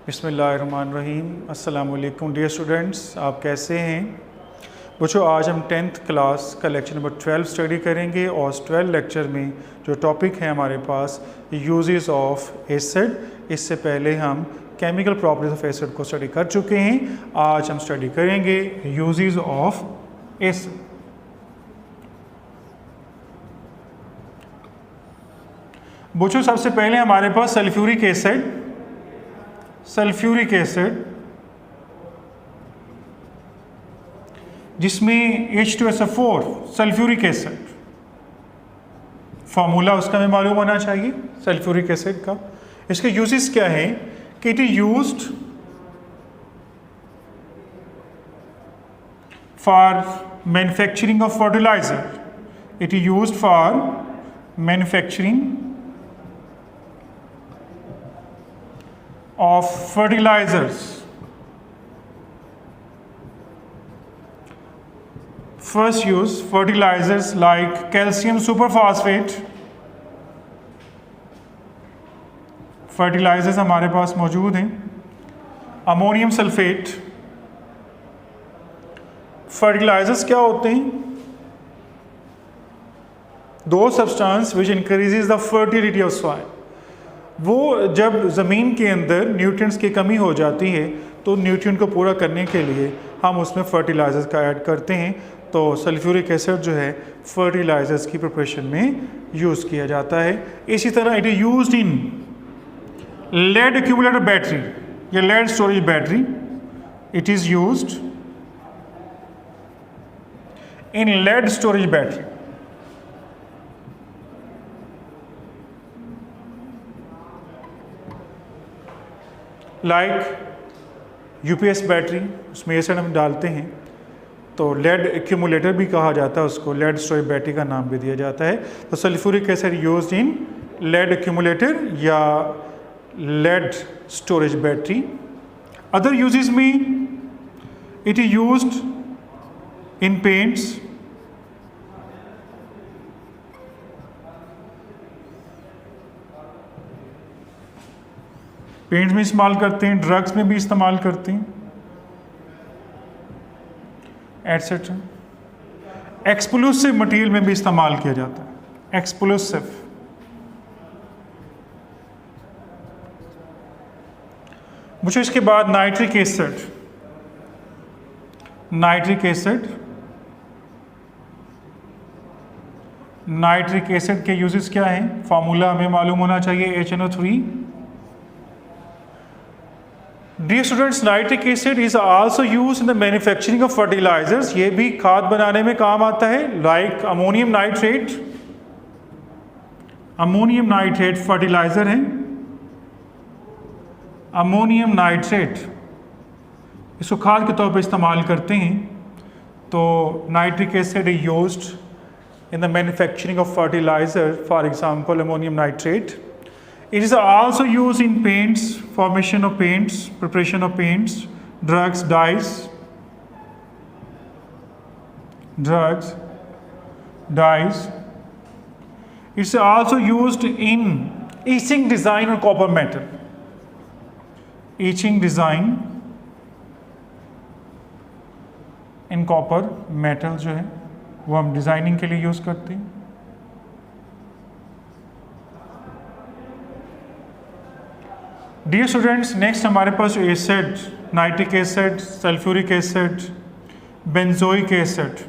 बिस्मिल्लाहिर्रहमानिर्रहीम। अस्सलाम वालेकुम डियर स्टूडेंट्स, आप कैसे हैं बच्चों। आज हम 10th क्लास का लेक्चर नंबर 12 स्टडी करेंगे और इस 12 लेक्चर में जो टॉपिक है हमारे पास यूजेस ऑफ एसिड। इससे पहले हम केमिकल प्रॉपर्टीज ऑफ एसिड को स्टडी कर चुके हैं। आज हम स्टडी करेंगे यूजेस ऑफ एसिड। बच्चों सबसे पहले हमारे पास सल्फ्यूरिक एसिड जिसमें H2SO4 सल्फ्यूरिक एसिड, फॉर्मूला उसका हमें मालूम होना चाहिए सल्फ्यूरिक एसिड का। इसके यूजेस क्या हैं कि it is used for manufacturing of fertilizer. It is used for manufacturing of fertilizers. First use fertilizers like calcium superphosphate. Fertilizers हमारे पास मौजूद हैं। Ammonium sulphate. फर्टिलाइजर्स क्या होते हैं? दो substance which increases the fertility of soil. वो जब ज़मीन के अंदर न्यूट्रिएंट्स की कमी हो जाती है तो न्यूट्रिएंट को पूरा करने के लिए हम उसमें फर्टिलाइजर्स का ऐड करते हैं। तो सल्फ्यूरिक एसिड जो है फर्टिलाइजर्स की प्रिपरेशन में यूज़ किया जाता है। इसी तरह it is used in lead accumulator battery या lead storage battery. It is used in lead storage battery. Like UPS battery, उसमें एसिड हम डालते हैं तो लेड एक्यूमुलेटर भी कहा जाता है उसको, लेड स्टोरेज बैटरी का नाम भी दिया जाता है। तो sulphuric acid used in lead accumulator या lead storage battery. Other uses में it is used in paints. Paints में इस्तेमाल करते हैं, ड्रग्स में भी इस्तेमाल करते हैं, एटसेट्रा। एक्सप्लोसिव मटेरियल में भी इस्तेमाल किया जाता है, एक्सप्लोसिव। मुझे इसके बाद नाइट्रिक एसिड। नाइट्रिक एसिड के यूजेस क्या हैं? फॉर्मूला हमें मालूम होना चाहिए HNO3। Dear students, nitric acid is also used in the manufacturing of fertilizers. ये भी खाद बनाने में काम आता है। Like ammonium nitrate. Ammonium nitrate fertilizer है। अमोनियम नाइट्रेट इसको खाद के तौर पर इस्तेमाल करते हैं। तो nitric acid is used in the manufacturing of fertilizer, for example ammonium nitrate. It is also used in paints, formation of paints, preparation of paints, drugs, dyes. It's also used in etching design on copper metal. Etching design in copper metal जो है वो हम designing के लिए use करते हैं। Dear students, next हमारे पास जो acid, nitric acid, sulphuric acid, benzoic acid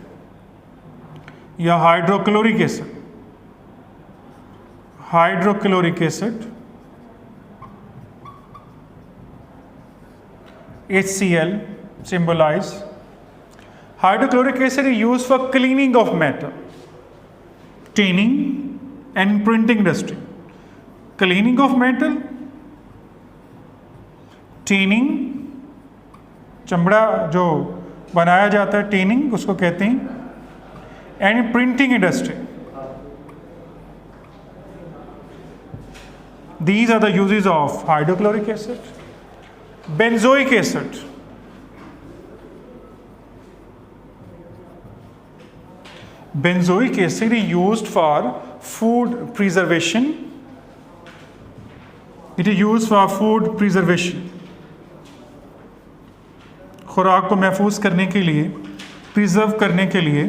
या hydrochloric acid. Hydrochloric acid HCl symbolize. Hydrochloric acid is used for cleaning of metal, tanning and printing industry. Cleaning of metal, tanning, चमड़ा जो बनाया जाता है tanning उसको कहते हैं, and printing industry. These are the uses of hydrochloric acid. Benzoic acid. Benzoic acid is used for food preservation. It is used for food preservation. खुराक को महफूज करने के लिए, प्रिजर्व करने के लिए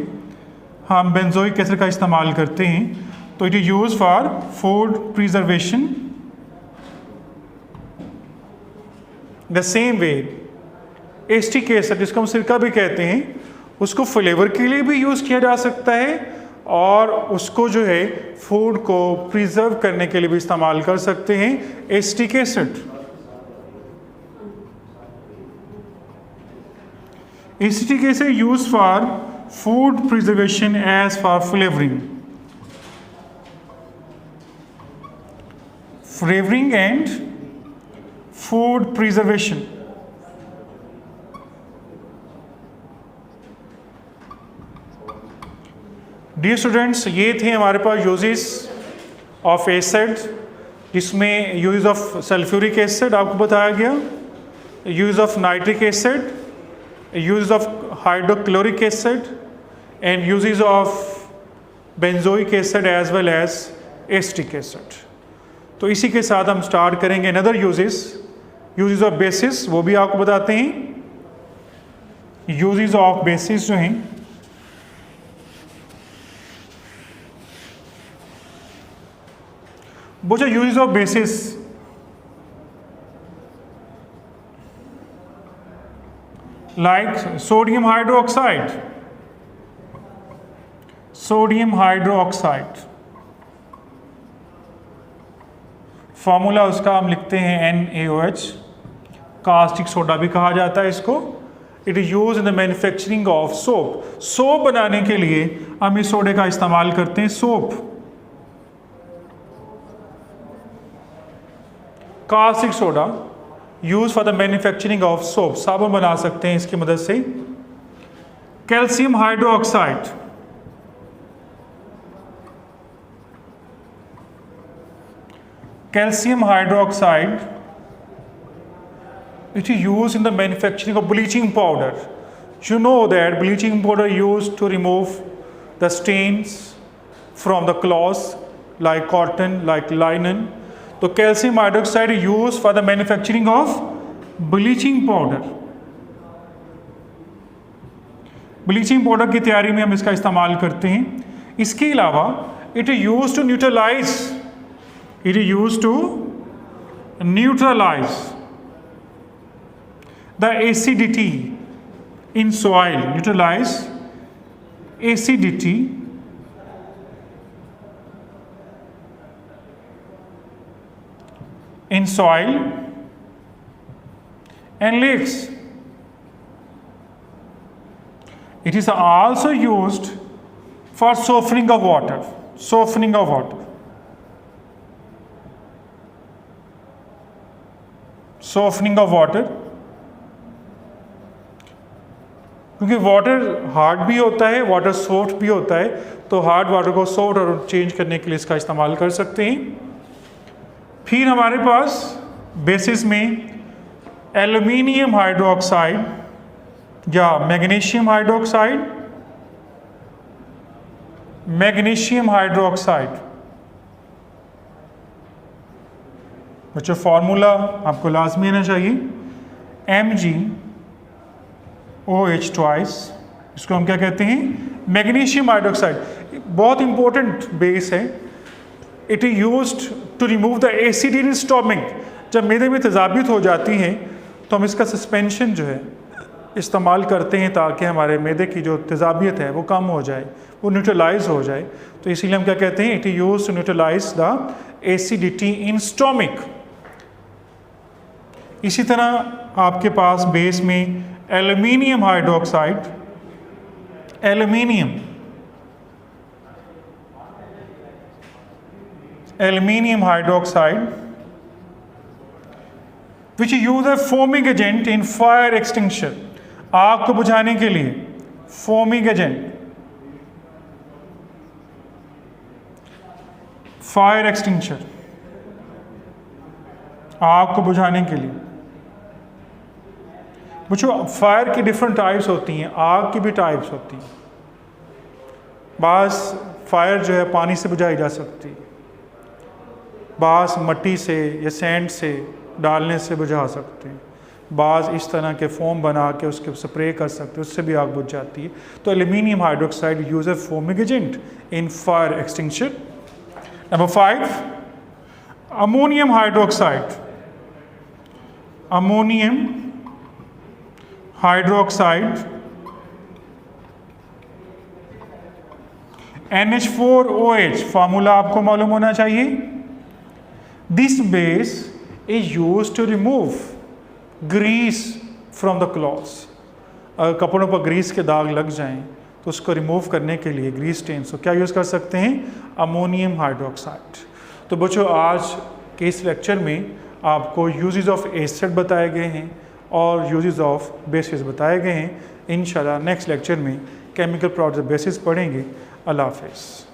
हम बेंजोइक एसिड का इस्तेमाल करते हैं। तो it is use for food preservation. The same way acetic acid, जिसको हम सिरका भी कहते हैं, उसको फ्लेवर के लिए भी यूज़ किया जा सकता है और उसको जो है फूड को प्रिजर्व करने के लिए भी इस्तेमाल कर सकते हैं। Acetic acid, acetic acid use for food preservation as for flavouring and food preservation. Dear students, ये थे हमारे पास यूजेस ऑफ एसिड, जिसमें यूज ऑफ सल्फ्यूरिक एसिड आपको बताया गया, use of nitric acid, use of hydrochloric acid and uses of benzoic acid as well as acetic acid. तो इसी के साथ हम स्टार्ट करेंगे अनदर यूजेस ऑफ बेसिस, वो भी आपको बताते हैं। यूजेस ऑफ बेसिस जो हैं, वो जो uses of basis, like sodium hydroxide, formula उसका हम लिखते हैं NaOH। कास्टिक सोडा भी कहा जाता है इसको। It is use in the manufacturing of soap बनाने के लिए हम इस सोडे का इस्तेमाल करते हैं। Soap, caustic soda use for the manufacturing of soap, साबुन बना सकते हैं इसकी मदद से। Calcium hydroxide, it is used in the manufacturing of bleaching powder. You know that bleaching powder used to remove the stains from the cloths like cotton, like linen. तो calcium hydroxide use for the manufacturing of bleaching powder. Bleaching powder की तैयारी में हम इसका इस्तेमाल करते हैं। इसके अलावा it is use to neutralise the acidity in soil, neutralise acidity in soil and lakes. It is also used for softening of water. क्योंकि वाटर हार्ड भी होता है, वाटर सॉफ्ट भी होता है, तो हार्ड वाटर को सॉफ्ट और चेंज करने के लिए इसका इस्तेमाल कर सकते हैं। फिर हमारे पास बेसिस में एल्यूमिनियम हाइड्रोक्साइड या मैग्नीशियम हाइड्रोक्साइड, बच्चों फॉर्मूला आपको लाजमी आना चाहिए, MgOH ट्वाइस, इसको हम क्या कहते हैं, मैग्नीशियम हाइड्रोक्साइड। बहुत इंपॉर्टेंट बेस है। It is used to remove the acid in stomach. जब मैदे में तेजाबियत हो जाती है तो हम इसका सस्पेंशन जो है इस्तेमाल करते हैं ताकि हमारे मैदे की जो तेजाबियत है वो कम हो जाए, वो न्यूट्रलाइज हो जाए। तो इसीलिए हम क्या कहते हैं, it is used to neutralise the acidity in stomach. इसी तरह आपके पास बेस में aluminium hydroxide, aluminium hydroxide which use a foaming agent in fire extinction, आग को बुझाने के लिए फोमिंग एजेंट, फायर एक्सटिंक्शन, आग को बुझाने के लिए। बच्चों फायर की डिफरेंट टाइप्स होती हैं, आग की भी टाइप्स होती हैं। बास फायर जो है पानी से बुझाई जा सकती है, बास मट्टी से या सैंड से डालने से बुझा सकते हैं। बाज़ इस तरह के फोम बना के उसके स्प्रे कर सकते हैं, उससे भी आग बुझ जाती है। तो aluminium hydroxide use a foaming agent in fire extinction. Number 5, ammonium hydroxide. Ammonium hydroxide NH4OH formula आपको मालूम होना चाहिए। This base is used to remove grease from the clothes. अगर कपड़ों पर ग्रीस के दाग लग जाएं तो उसको रिमूव करने के लिए ग्रीस स्टेन्स को क्या यूज़ कर सकते हैं? Ammonium hydroxide. तो बच्चों आज के इस लेक्चर में आपको यूजेस ऑफ एसिड बताए गए हैं और यूजेस ऑफ बेसिस बताए गए हैं। इंशाल्लाह नेक्स्ट लेक्चर में केमिकल प्रोडक्ट्स बेसिस पढ़ेंगे। अल्लाह हाफ़िज़।